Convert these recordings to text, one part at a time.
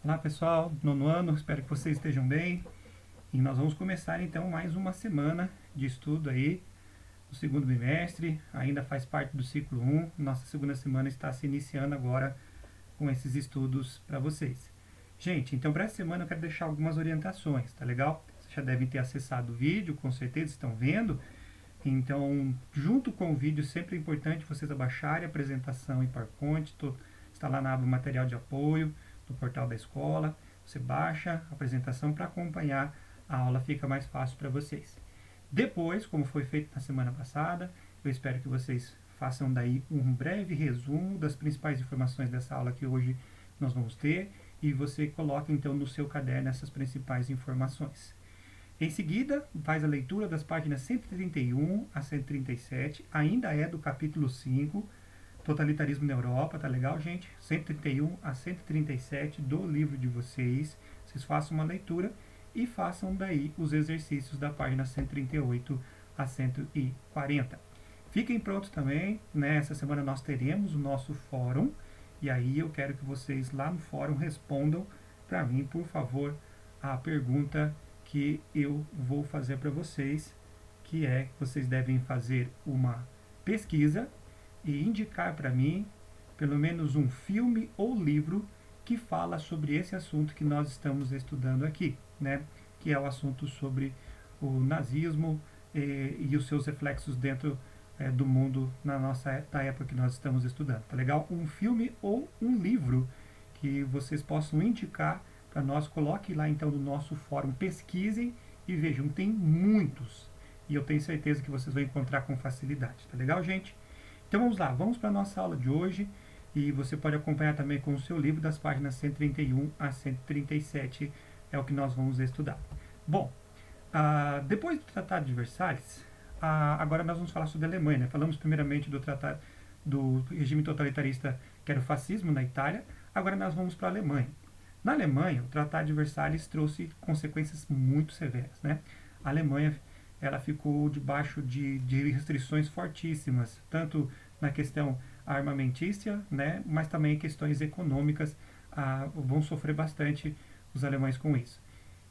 Olá pessoal, nono ano, espero que vocês estejam bem. E nós vamos começar então mais uma semana de estudo aí, no segundo bimestre, ainda faz parte do ciclo 1. Nossa segunda semana está se iniciando agora com esses estudos para vocês. Gente, então para essa semana eu quero deixar algumas orientações, tá legal? Vocês já devem ter acessado o vídeo, com certeza estão vendo. Então, junto com o vídeo, sempre é importante vocês abaixarem a apresentação em PowerPoint. Está lá na aba Material de Apoio do portal da escola. Você baixa a apresentação para acompanhar a aula, fica mais fácil para vocês. Depois, como foi feito na semana passada, eu espero que vocês façam daí um breve resumo das principais informações dessa aula que hoje nós vamos ter e você coloca então no seu caderno essas principais informações. Em seguida, faz a leitura das páginas 131 a 137, ainda é do capítulo 5, Totalitarismo na Europa, tá legal, gente? 131 a 137 do livro de vocês. Vocês façam uma leitura e façam daí os exercícios da página 138 a 140. Fiquem prontos também, né? Essa semana nós teremos o nosso fórum, e aí eu quero que vocês lá no fórum respondam para mim, por favor, a pergunta que eu vou fazer para vocês, que é que vocês devem fazer uma pesquisa e indicar para mim pelo menos um filme ou livro que fala sobre esse assunto que nós estamos estudando aqui, né? Que é o assunto sobre o nazismo e os seus reflexos dentro do mundo da época que nós estamos estudando, tá legal? Um filme ou um livro que vocês possam indicar para nós, coloque lá então no nosso fórum, pesquisem e vejam, tem muitos e eu tenho certeza que vocês vão encontrar com facilidade, tá legal, gente? Então vamos lá, vamos para a nossa aula de hoje e você pode acompanhar também com o seu livro das páginas 131 a 137, é o que nós vamos estudar. Bom, depois do Tratado de Versalhes, agora nós vamos falar sobre a Alemanha, né? Falamos primeiramente do tratado do regime totalitarista que era o fascismo na Itália, agora nós vamos para a Alemanha. Na Alemanha, o Tratado de Versalhes trouxe consequências muito severas, né? A Alemanha ela ficou debaixo de restrições fortíssimas, tanto na questão armamentícia, né, mas também questões econômicas vão sofrer bastante os alemães com isso.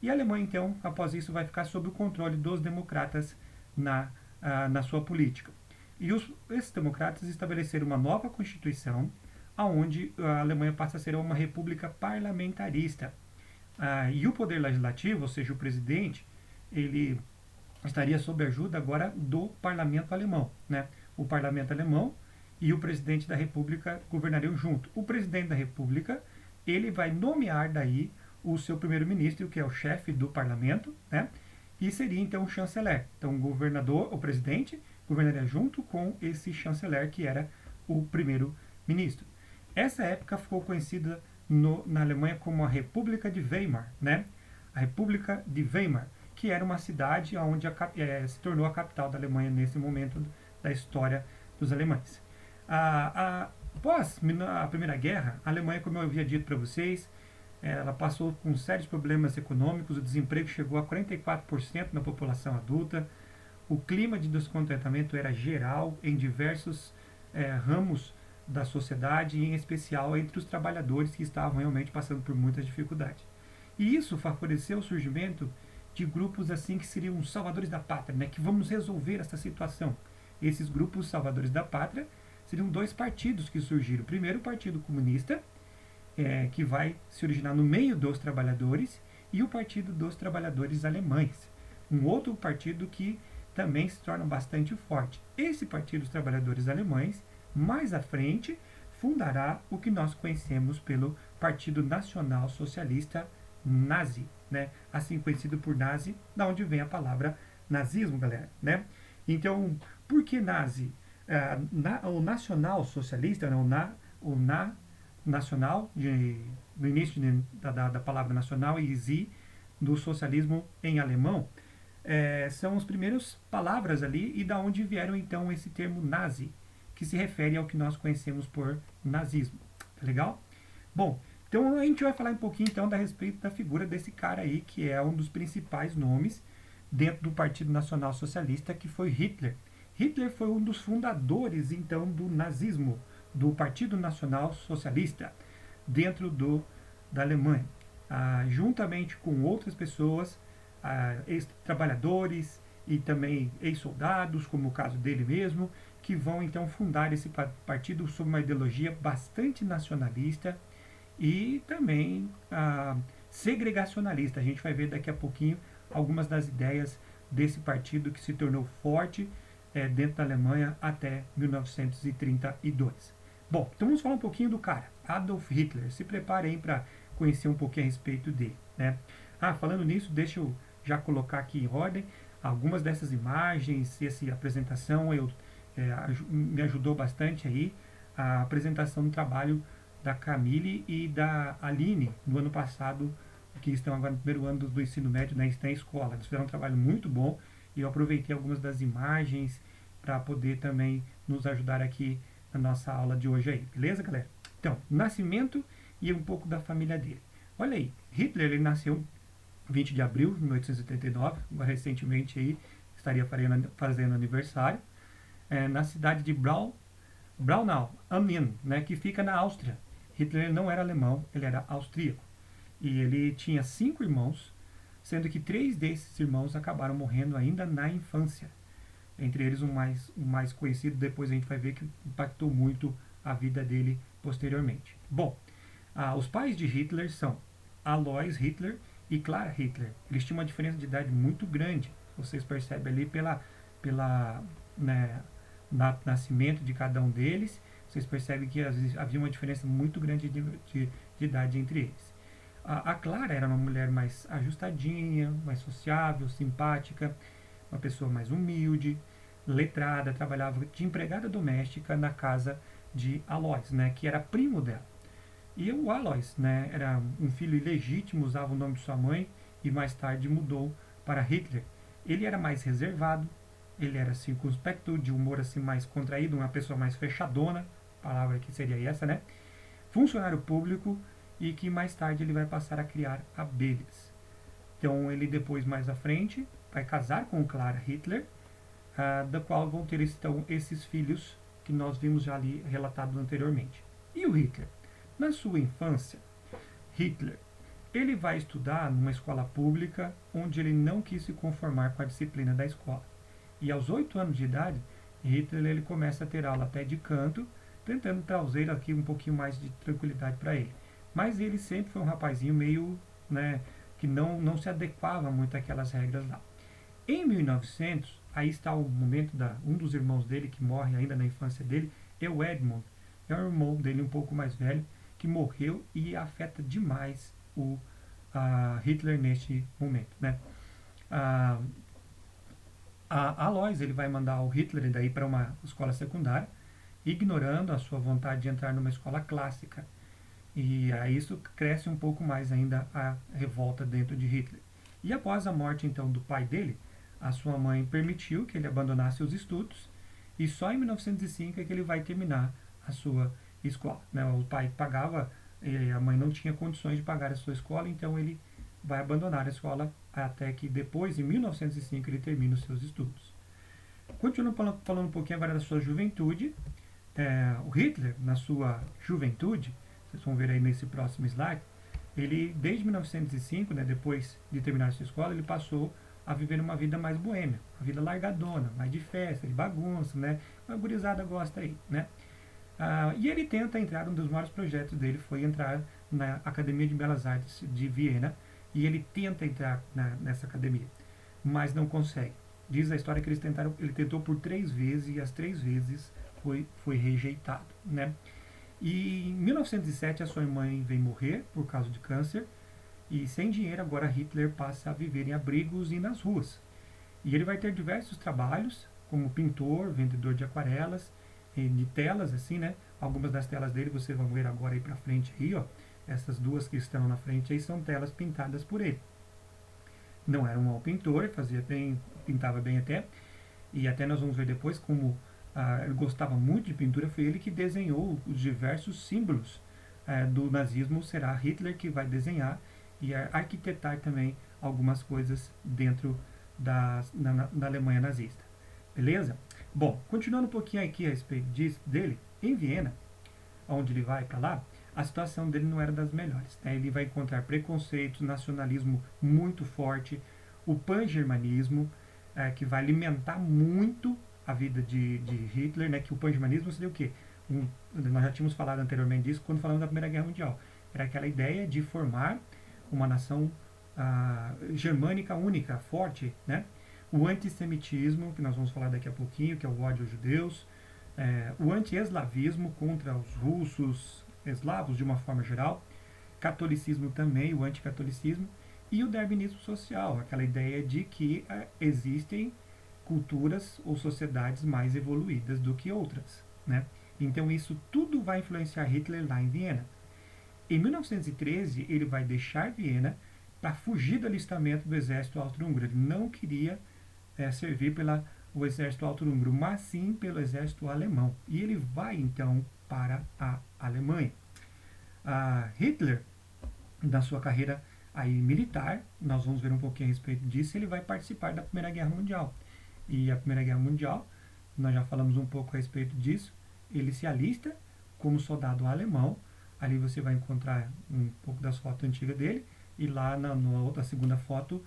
E a Alemanha, então, após isso, vai ficar sob o controle dos democratas na sua política. E esses democratas estabeleceram uma nova constituição, onde a Alemanha passa a ser uma república parlamentarista. E o poder legislativo, ou seja, o presidente, ele estaria sob a ajuda agora do parlamento alemão, né? O parlamento alemão e o presidente da república governariam junto. O presidente da república, ele vai nomear daí o seu primeiro-ministro, que é o chefe do parlamento, né? E seria então o chanceler. Então o governador, o presidente, governaria junto com esse chanceler, que era o primeiro-ministro. Essa época ficou conhecida na Alemanha como a República de Weimar, né? A República de Weimar, que era uma cidade onde se tornou a capital da Alemanha nesse momento da história dos alemães. Após a Primeira Guerra, a Alemanha, como eu havia dito para vocês, ela passou por sérios problemas econômicos, o desemprego chegou a 44% na população adulta, o clima de descontentamento era geral em diversos ramos da sociedade, e em especial entre os trabalhadores que estavam realmente passando por muitas dificuldades. E isso favoreceu o surgimento de grupos assim que seriam os salvadores da pátria, né, que vamos resolver essa situação. Esses grupos salvadores da pátria seriam dois partidos que surgiram. Primeiro, o Partido Comunista, que vai se originar no meio dos trabalhadores, e o Partido dos Trabalhadores Alemães, um outro partido que também se torna bastante forte. Esse Partido dos Trabalhadores Alemães, mais à frente, fundará o que nós conhecemos pelo Partido Nacional Socialista Nazi, né? Assim conhecido por nazi, da onde vem a palavra nazismo, galera, né? Então, por que nazi? O nacional socialista, né? Nacional, no início da palavra nacional, e zi, do socialismo em alemão, são as primeiras palavras ali, e da onde vieram então esse termo nazi, que se refere ao que nós conhecemos por nazismo. Tá legal? Bom, então a gente vai falar um pouquinho então a respeito da figura desse cara aí, que é um dos principais nomes dentro do Partido Nacional Socialista, que foi Hitler. Hitler foi um dos fundadores então do nazismo, do Partido Nacional Socialista, dentro da Alemanha. juntamente com outras pessoas, ex-trabalhadores e também ex-soldados, como o caso dele mesmo, que vão então fundar esse partido sob uma ideologia bastante nacionalista e também segregacionalista. A gente vai ver daqui a pouquinho algumas das ideias desse partido que se tornou forte dentro da Alemanha até 1932. Bom, então vamos falar um pouquinho do cara, Adolf Hitler. Se prepare aí para conhecer um pouquinho a respeito dele, né? Falando nisso, deixa eu já colocar aqui em ordem algumas dessas imagens. Essa apresentação me ajudou bastante aí, a apresentação do trabalho da Camille e da Aline no ano passado, que estão agora no primeiro ano do ensino médio, né, estão na escola. Eles fizeram um trabalho muito bom e eu aproveitei algumas das imagens para poder também nos ajudar aqui na nossa aula de hoje aí, beleza, galera? Então, nascimento e um pouco da família dele. Olha aí, Hitler ele nasceu 20 de abril de 1879, agora recentemente aí estaria fazendo aniversário, na cidade de Braunau am Inn, né, que fica na Áustria. Hitler não era alemão, ele era austríaco. E ele tinha 5 irmãos, sendo que 3 desses irmãos acabaram morrendo ainda na infância. Entre eles o mais conhecido, depois a gente vai ver que impactou muito a vida dele posteriormente. Bom, os pais de Hitler são Alois Hitler e Clara Hitler. Eles tinham uma diferença de idade muito grande. Vocês percebem ali pela nascimento de cada um deles. Vocês percebem que havia uma diferença muito grande de idade entre eles. A Clara era uma mulher mais ajustadinha, mais sociável, simpática, uma pessoa mais humilde, letrada, trabalhava de empregada doméstica na casa de Alois, né, que era primo dela. E o Alois, né, era um filho ilegítimo, usava o nome de sua mãe e mais tarde mudou para Hitler. Ele era mais reservado, ele era circunspecto, de humor assim mais contraído, uma pessoa mais fechadona, palavra que seria essa, né? Funcionário público e que mais tarde ele vai passar a criar abelhas. Então ele depois, mais à frente, vai casar com Clara Hitler, da qual vão ter então esses filhos que nós vimos já ali relatados anteriormente. E o Hitler? Na sua infância, Hitler ele vai estudar numa escola pública onde ele não quis se conformar com a disciplina da escola. E aos 8 anos de idade, Hitler ele começa a ter aula até de canto, tentando trazer aqui um pouquinho mais de tranquilidade para ele. Mas ele sempre foi um rapazinho meio, né, que não se adequava muito àquelas regras lá. Em 1900, aí está o momento um dos irmãos dele que morre ainda na infância dele, é o Edmund. É o irmão dele um pouco mais velho, que morreu e afeta demais o Hitler neste momento, né? Alois ele vai mandar o Hitler daí para uma escola secundária, ignorando a sua vontade de entrar numa escola clássica. E aí isso cresce um pouco mais ainda a revolta dentro de Hitler. E após a morte então do pai dele, a sua mãe permitiu que ele abandonasse os estudos e só em 1905 é que ele vai terminar a sua escola, né? O pai pagava e a mãe não tinha condições de pagar a sua escola, então ele vai abandonar a escola até que depois, em 1905, ele termina os seus estudos. Continuando falando um pouquinho agora da sua juventude, o Hitler, na sua juventude, vocês vão ver aí nesse próximo slide, ele, desde 1905, né, depois de terminar a sua escola, ele passou a viver uma vida mais boêmia, uma vida largadona, mais de festa, de bagunça, né? A gurizada gosta aí, né? E ele tenta entrar, um dos maiores projetos dele foi entrar na Academia de Belas Artes de Viena, e ele tenta entrar nessa academia, mas não consegue. Diz a história que ele tentou por 3 vezes e as 3 vezes foi rejeitado, né? E em 1907 a sua mãe vem morrer por causa de câncer, e sem dinheiro agora Hitler passa a viver em abrigos e nas ruas. E ele vai ter diversos trabalhos, como pintor, vendedor de aquarelas, de telas, assim, né? Algumas das telas dele vocês vão ver agora aí pra frente aí, ó. Essas duas que estão na frente aí são telas pintadas por ele. Não era um mau pintor, pintava bem até, e até nós vamos ver depois como ele gostava muito de pintura, foi ele que desenhou os diversos símbolos do nazismo, será Hitler que vai desenhar e arquitetar também algumas coisas dentro da Alemanha nazista. Beleza? Bom, continuando um pouquinho aqui a respeito dele, em Viena, onde ele vai para lá, a situação dele não era das melhores, né? Ele vai encontrar preconceitos, nacionalismo muito forte, o pan-germanismo, que vai alimentar muito a vida de Hitler, né? Que o pan-germanismo seria o quê? Nós já tínhamos falado anteriormente disso quando falamos da Primeira Guerra Mundial. Era aquela ideia de formar uma nação germânica única, forte, né? O antissemitismo, que nós vamos falar daqui a pouquinho, que é o ódio aos judeus, o anti-eslavismo contra os russos, eslavos de uma forma geral, catolicismo também, o anticatolicismo, e o darwinismo social, aquela ideia de que existem culturas ou sociedades mais evoluídas do que outras, né? Então isso tudo vai influenciar Hitler lá em Viena. Em 1913, ele vai deixar Viena para fugir do alistamento do exército austro-húngaro. Ele não queria servir pelo exército austro-húngaro, mas sim pelo exército alemão. E ele vai então para a Alemanha. Hitler, na sua carreira aí militar, nós vamos ver um pouquinho a respeito disso, ele vai participar da Primeira Guerra Mundial. E a Primeira Guerra Mundial, nós já falamos um pouco a respeito disso, ele se alista como soldado alemão. Ali você vai encontrar um pouco das fotos antigas dele, e lá na outra segunda foto,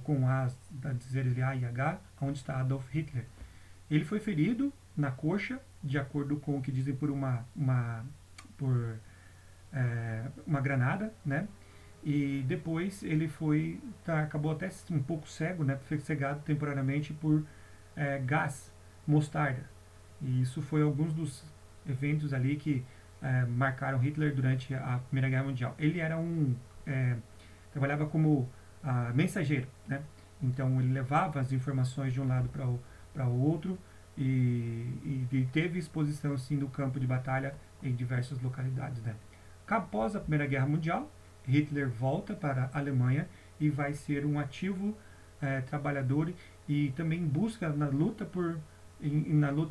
com as da dizer A e H, onde está Adolf Hitler. Ele foi ferido na coxa, de acordo com o que dizem por uma granada, né? E depois ele acabou até um pouco cego, né? Foi cegado temporariamente por gás mostarda. E isso foi alguns dos eventos ali que marcaram Hitler durante a Primeira Guerra Mundial. Ele era trabalhava como mensageiro, né? Então ele levava as informações de um lado para o outro e teve exposição sim no campo de batalha em diversas localidades, né? Após a Primeira Guerra Mundial, Hitler volta para a Alemanha e vai ser um ativo trabalhador e também busca na luta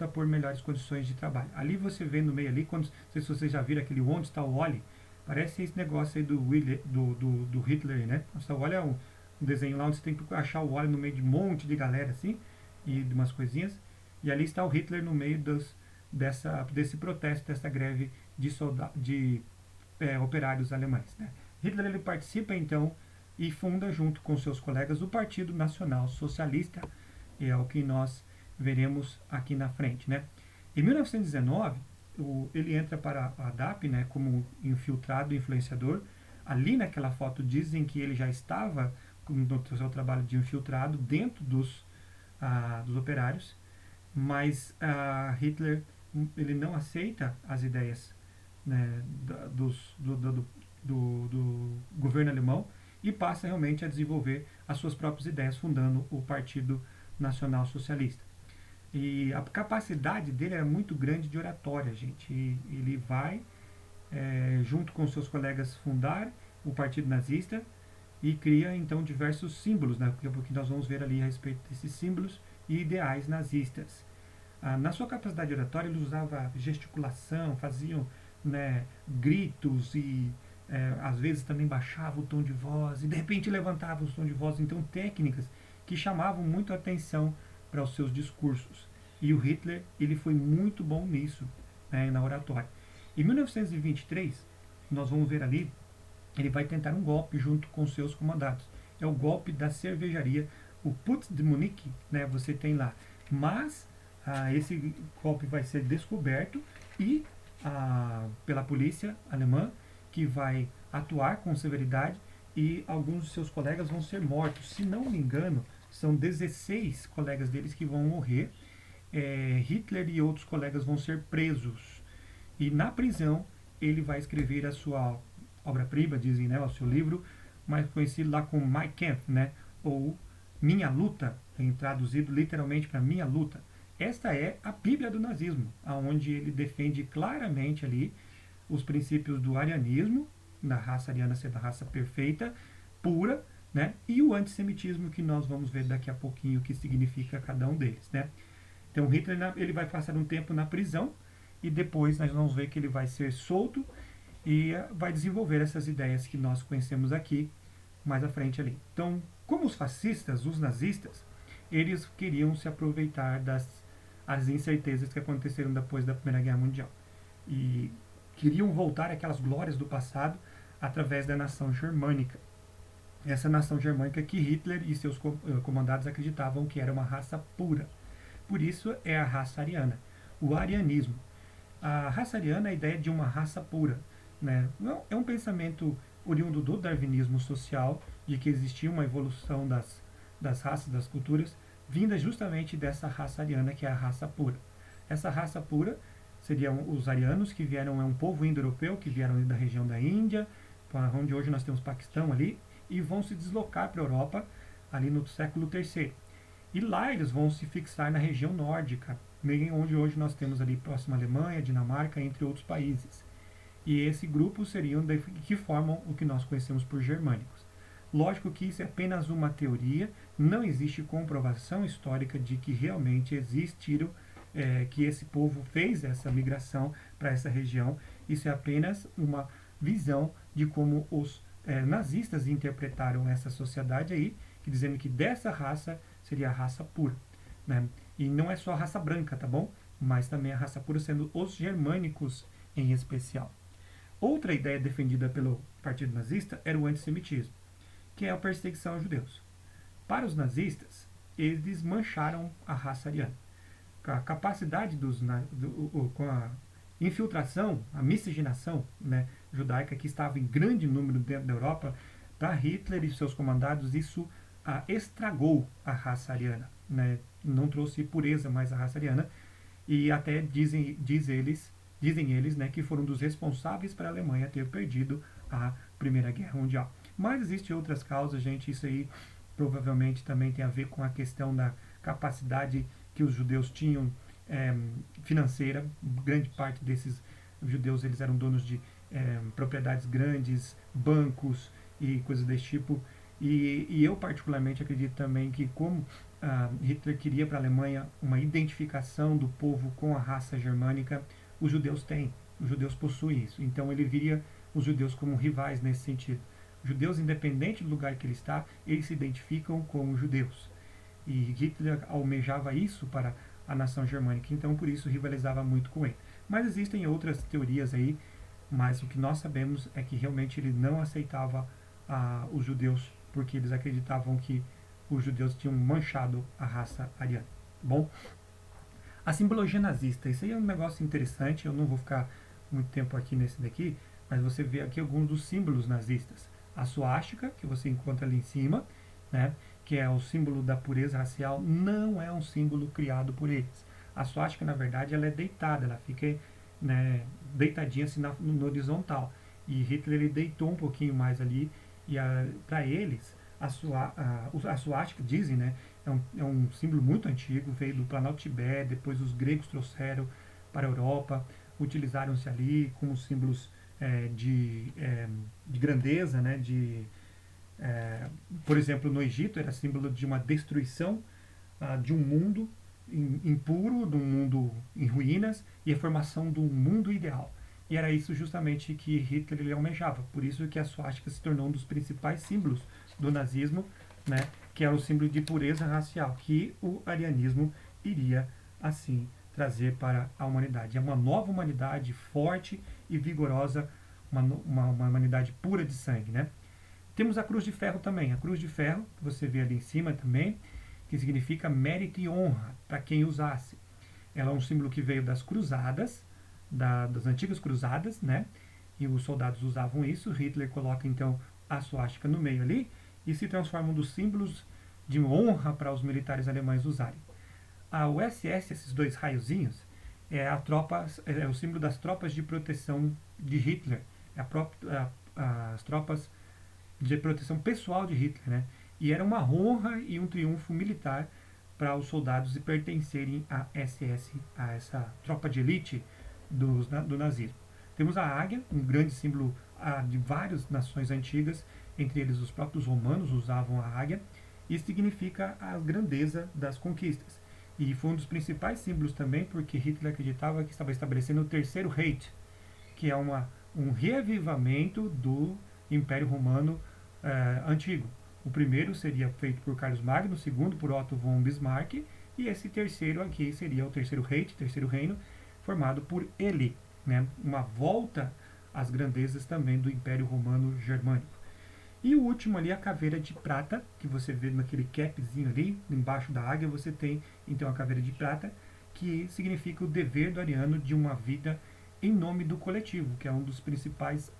por melhores condições de trabalho. Ali você vê no meio ali, não sei se vocês já viram aquele Onde Está o Wally, parece esse negócio aí do Hitler, né? O Wally é um desenho lá onde você tem que achar o Wally no meio de um monte de galera assim, e de umas coisinhas, e ali está o Hitler no meio desse protesto, dessa greve de operários alemães, né? Hitler ele participa então e funda junto com seus colegas o Partido Nacional Socialista, e é o que nós veremos aqui na frente, né? Em 1919, ele entra para a DAP, né, como infiltrado, influenciador. Ali naquela foto dizem que ele já estava no seu trabalho de infiltrado dentro dos operários, mas Hitler ele não aceita as ideias, né, do governo alemão e passa realmente a desenvolver as suas próprias ideias, fundando o Partido Nacional Socialista. E a capacidade dele era muito grande de oratória, gente. E ele vai, junto com seus colegas, fundar o Partido Nazista e cria então diversos símbolos, né? Porque nós vamos ver ali a respeito desses símbolos e ideais nazistas. Na sua capacidade oratória, ele usava gesticulação, faziam, né, gritos e às vezes também baixava o tom de voz e de repente levantava o tom de voz. Então técnicas que chamavam muito a atenção para os seus discursos. E o Hitler ele foi muito bom nisso, né, na oratória. Em 1923, nós vamos ver ali, ele vai tentar um golpe junto com seus comandados. É o golpe da cervejaria, o Putsch de Munique, né, você tem lá. Mas esse golpe vai ser descoberto e pela polícia alemã, que vai atuar com severidade, e alguns de seus colegas vão ser mortos. Se não me engano, são 16 colegas deles que vão morrer. Hitler e outros colegas vão ser presos. E na prisão, ele vai escrever a sua obra-prima, dizem, né, o seu livro, mais conhecido lá como Mein Kampf, né, ou Minha Luta, tem traduzido literalmente para Minha Luta. Esta é a Bíblia do nazismo, onde ele defende claramente ali os princípios do arianismo, da raça ariana ser da raça perfeita, pura, né, e o antissemitismo, que nós vamos ver daqui a pouquinho o que significa cada um deles, né. Então Hitler ele vai passar um tempo na prisão e depois nós vamos ver que ele vai ser solto e vai desenvolver essas ideias que nós conhecemos aqui mais à frente ali. Então, como os fascistas, os nazistas, eles queriam se aproveitar das incertezas que aconteceram depois da Primeira Guerra Mundial. E queriam voltar àquelas glórias do passado através da nação germânica. Essa nação germânica que Hitler e seus comandados acreditavam que era uma raça pura. Por isso é a raça ariana, o arianismo. A raça ariana é a ideia de uma raça pura. Né? É um pensamento oriundo do darwinismo social, de que existia uma evolução das raças, das culturas, vinda justamente dessa raça ariana, que é a raça pura. Essa raça pura seriam os arianos, que vieram, é um povo indo-europeu, que vieram da região da Índia, onde hoje nós temos Paquistão ali, e vão se deslocar para a Europa, ali no século III. E lá eles vão se fixar na região nórdica, onde hoje nós temos ali próximo à Alemanha, Dinamarca, entre outros países. E esse grupo seriam que formam o que nós conhecemos por germânicos. Lógico que isso é apenas uma teoria, não existe comprovação histórica de que realmente existiram, que esse povo fez essa migração para essa região. Isso é apenas uma visão de como os nazistas interpretaram essa sociedade aí, que dizendo que dessa raça seria a raça pura. Né? E não é só a raça branca, tá bom? Mas também a raça pura, sendo os germânicos em especial. Outra ideia defendida pelo Partido Nazista era o antissemitismo, que é a perseguição aos judeus. Para os nazistas, eles mancharam a raça ariana. A capacidade com a infiltração, a miscigenação, né, judaica, que estava em grande número dentro da Europa, para Hitler e seus comandados, isso estragou a raça ariana. Né, não trouxe pureza mais à raça ariana, e até dizem eles, né, que foram dos responsáveis para a Alemanha ter perdido a Primeira Guerra Mundial. Mas existem outras causas, gente, isso aí provavelmente também tem a ver com a questão da capacidade que os judeus tinham financeira. Grande parte desses judeus, eles eram donos de propriedades grandes, bancos e coisas desse tipo. E eu particularmente acredito também que como Hitler queria para a Alemanha uma identificação do povo com a raça germânica, os judeus têm, os judeus possuem isso. Então ele viria os judeus como rivais nesse sentido. Os judeus, independente do lugar que ele está, eles se identificam como judeus. E Hitler almejava isso para a nação germânica, então por isso rivalizava muito com ele. Mas existem outras teorias aí, mas o que nós sabemos é que realmente ele não aceitava os judeus, porque eles acreditavam que os judeus tinham manchado a raça ariana. Bom, a simbologia nazista, isso aí é um negócio interessante, eu não vou ficar muito tempo aqui nesse daqui, mas você vê aqui alguns dos símbolos nazistas. A suástica, que você encontra ali em cima, né, que é o símbolo da pureza racial, não é um símbolo criado por eles. A suástica, na verdade, ela é deitada, ela fica, né, deitadinha assim no horizontal. E Hitler ele deitou um pouquinho mais ali, e para eles, a suástica, dizem, né, é um símbolo muito antigo, veio do Planalto Tibete, depois os gregos trouxeram para a Europa, utilizaram-se ali como símbolos de grandeza, né, por exemplo, no Egito era símbolo de uma destruição de um mundo impuro, de um mundo em ruínas, e a formação de um mundo ideal. E era isso justamente que Hitler ele almejava. Por isso que a suástica se tornou um dos principais símbolos do nazismo, né, que era o símbolo de pureza racial, que o arianismo iria, assim, trazer para a humanidade. É uma nova humanidade forte e vigorosa, uma humanidade pura de sangue. Né? Temos a cruz de ferro também. A cruz de ferro, que você vê ali em cima também, que significa mérito e honra para quem usasse. Ela é um símbolo que veio das cruzadas, das antigas cruzadas, né? E os soldados usavam isso. Hitler coloca então a suástica no meio ali e se transforma um dos símbolos de honra para os militares alemães usarem. O SS, esses dois raiozinhos, é o símbolo das tropas de proteção de Hitler. As tropas de proteção pessoal de Hitler, né? E era uma honra e um triunfo militar para os soldados pertencerem à SS, a essa tropa de elite do nazismo. Temos a águia, um grande símbolo de várias nações antigas, entre eles os próprios romanos usavam a águia, e significa a grandeza das conquistas. E foi um dos principais símbolos também, porque Hitler acreditava que estava estabelecendo o Terceiro Reich, que é um reavivamento do Império Romano antigo. O primeiro seria feito por Carlos Magno, o segundo por Otto von Bismarck, e esse terceiro aqui seria o Terceiro Reich, Terceiro Reino, formado por ele. né, uma volta às grandezas também do Império Romano Germânico. E o último ali, a caveira de prata, que você vê naquele capzinho ali, embaixo da águia, você tem então a caveira de prata, que significa o dever do ariano de uma vida em nome do coletivo, que é um dos principais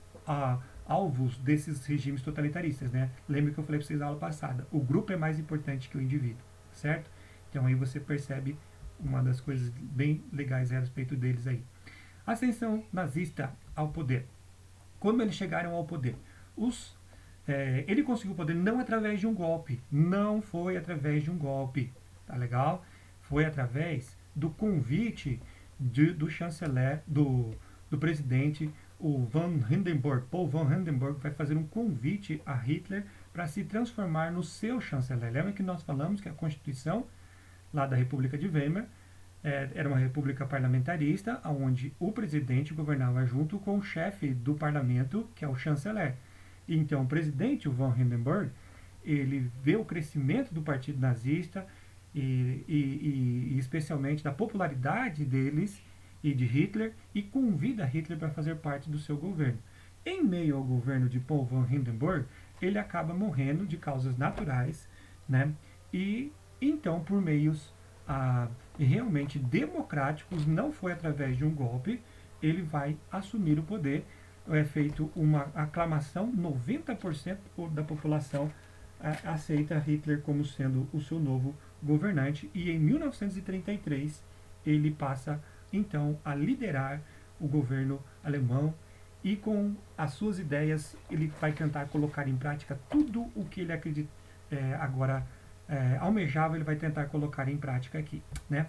alvos desses regimes totalitaristas, né? Lembra que eu falei para vocês na aula passada, o grupo é mais importante que o indivíduo, certo? Então aí você percebe uma das coisas bem legais a respeito deles aí. Ascensão nazista ao poder. Como eles chegaram ao poder? Ele conseguiu o poder não através de um golpe. Não foi através de um golpe. Tá legal? Foi através do convite do chanceler, do presidente, o Van Hindenburg. Paul Van Hindenburg vai fazer um convite a Hitler para se transformar no seu chanceler. Lembra que nós falamos que a Constituição lá da República de Weimar era uma república parlamentarista, onde o presidente governava junto com o chefe do parlamento, que é o chanceler. Então, o presidente, o Von Hindenburg, ele vê o crescimento do partido nazista e especialmente da popularidade deles e de Hitler e convida Hitler para fazer parte do seu governo. Em meio ao governo de Paul von Hindenburg, ele acaba morrendo de causas naturais, né? E então, por meios realmente democráticos, não foi através de um golpe, ele vai assumir o poder. É feito uma aclamação, 90% da população aceita Hitler como sendo o seu novo governante, e em 1933 ele passa então a liderar o governo alemão, e com as suas ideias ele vai tentar colocar em prática tudo o que ele acredita agora almejava, ele vai tentar colocar em prática aqui, né?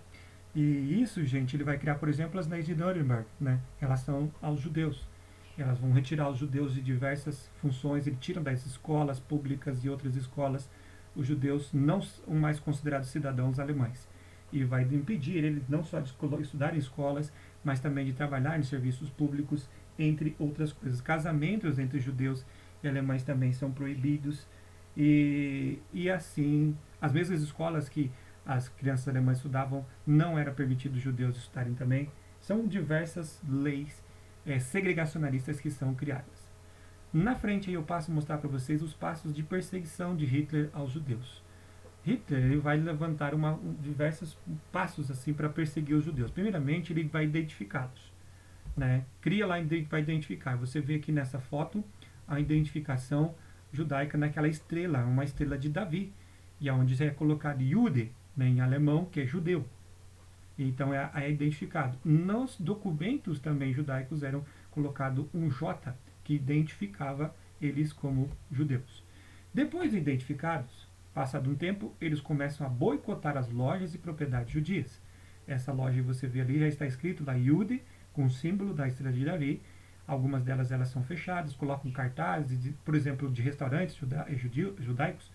E isso, gente, ele vai criar, por exemplo, as leis de Nuremberg, né, em relação aos judeus. Elas vão retirar os judeus de diversas funções, ele tira das escolas públicas e outras escolas os judeus não são mais considerados cidadãos alemães. E vai impedir eles não só de estudar em escolas, mas também de trabalhar em serviços públicos, entre outras coisas. Casamentos entre judeus e alemães também são proibidos. E assim, as mesmas escolas que as crianças alemãs estudavam, não era permitido os judeus estudarem também. São diversas leis segregacionalistas que são criadas. Na frente aí eu passo a mostrar para vocês os passos de perseguição de Hitler aos judeus. Hitler ele vai levantar diversos passos assim para perseguir os judeus. Primeiramente, ele vai identificá-los, né? Cria lá, vai identificar. Você vê aqui nessa foto a identificação judaica naquela estrela, uma estrela de Davi, e onde é colocado Jude, né, em alemão, que é judeu. Então é identificado. Nos documentos também judaicos eram colocado um J, que identificava eles como judeus. Depois de identificados, passado um tempo, eles começam a boicotar as lojas e propriedades judias. Essa loja você vê ali já está escrito lá Jude, com o símbolo da estrela de Davi. Algumas delas elas são fechadas, colocam cartazes, por exemplo, de restaurantes judaicos.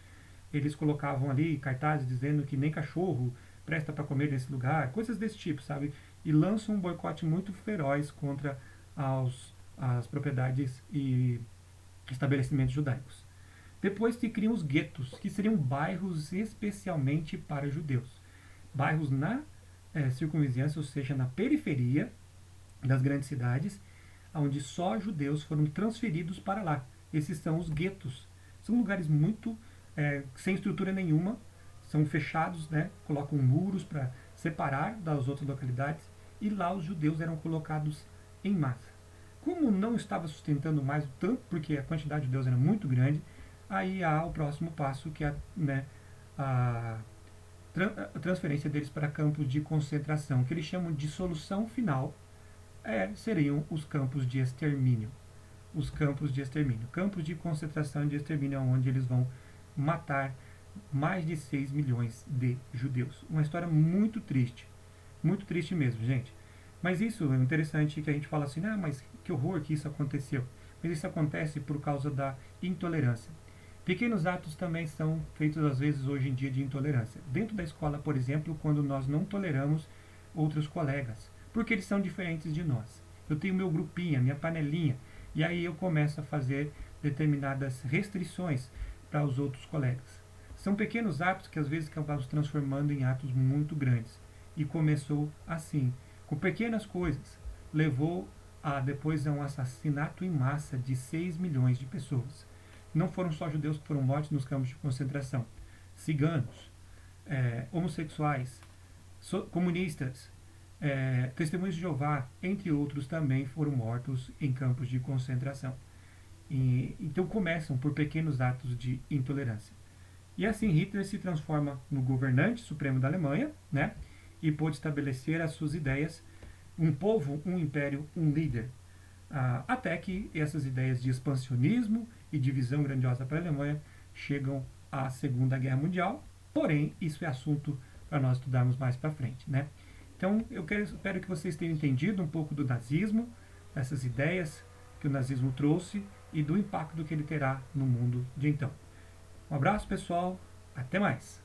Eles colocavam ali cartazes dizendo que nem cachorro presta para comer nesse lugar, coisas desse tipo, sabe? E lançam um boicote muito feroz contra as propriedades e estabelecimentos judaicos. Depois se criam os guetos, que seriam bairros especialmente para judeus. Bairros na circunvizinhança, ou seja, na periferia das grandes cidades, onde só judeus foram transferidos para lá. Esses são os guetos. São lugares muito sem estrutura nenhuma, são fechados, né? Colocam muros para separar das outras localidades, e lá os judeus eram colocados em massa. Como não estava sustentando mais o tanto, porque a quantidade de judeus era muito grande, aí há o próximo passo, que é a transferência deles para campos de concentração, que eles chamam de solução final, seriam os campos de extermínio. Os campos de extermínio. Campos de concentração e de extermínio, onde eles vão matar mais de 6 milhões de judeus. Uma história muito triste mesmo, gente. Mas isso é interessante, que a gente fala assim, mas que horror que isso aconteceu. Mas isso acontece por causa da intolerância. Pequenos atos também são feitos às vezes hoje em dia de intolerância. Dentro da escola, por exemplo, quando nós não toleramos outros colegas, porque eles são diferentes de nós. Eu tenho meu grupinho, minha panelinha, e aí eu começo a fazer determinadas restrições para os outros colegas. São pequenos atos que às vezes acabam se transformando em atos muito grandes. E começou assim, com pequenas coisas. Levou depois a um assassinato em massa de 6 milhões de pessoas. Não foram só judeus que foram mortos nos campos de concentração. Ciganos, homossexuais, comunistas, testemunhas de Jeová, entre outros, também foram mortos em campos de concentração. Então começam por pequenos atos de intolerância. E assim Hitler se transforma no governante supremo da Alemanha, né? E pôde estabelecer as suas ideias, um povo, um império, um líder. Até que essas ideias de expansionismo e de visão grandiosa para a Alemanha chegam à Segunda Guerra Mundial. Porém, isso é assunto para nós estudarmos mais para frente, né? Então, espero que vocês tenham entendido um pouco do nazismo, essas ideias que o nazismo trouxe e do impacto que ele terá no mundo de então. Um abraço, pessoal. Até mais.